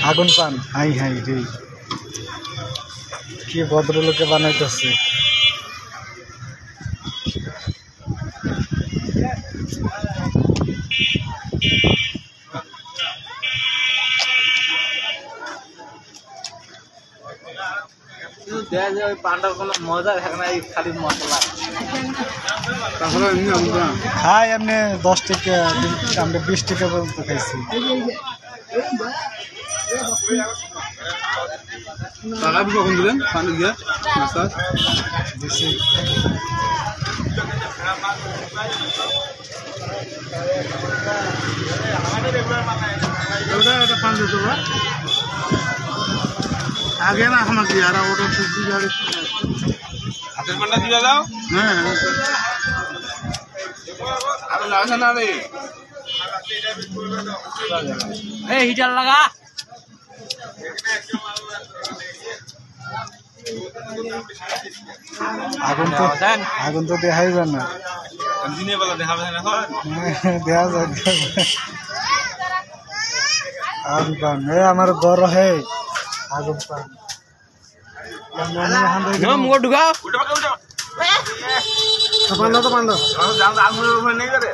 আগুন পান high high রে কি ভদ্রলোকে বানাইতেছে পান্ডার কোনো মজা থাকে না খালি মশলা খাই এমনি 10 টাকা আমরা 20 টাকা পর্যন্ত খাইছি টাকা কখন দিলেন পানি দিয়ে নাস্তা দিছি এটা পান দিতে বা আগে না আমাকে আর ওটা সুজি গাড়ি হাতের পান্ডা দিয়ে দাও হ্যাঁ আর লাগা না রে এই হিটার লাগা আগুন তো দেখাই যায় না দিনে বেলা দেখাবে না এখন দেখা যায় আগুন পান আমার ঘর হে আগুন পান মুখ ঢুকা পান্ডা তো পান্ডা আগুনের উপরে নেই রে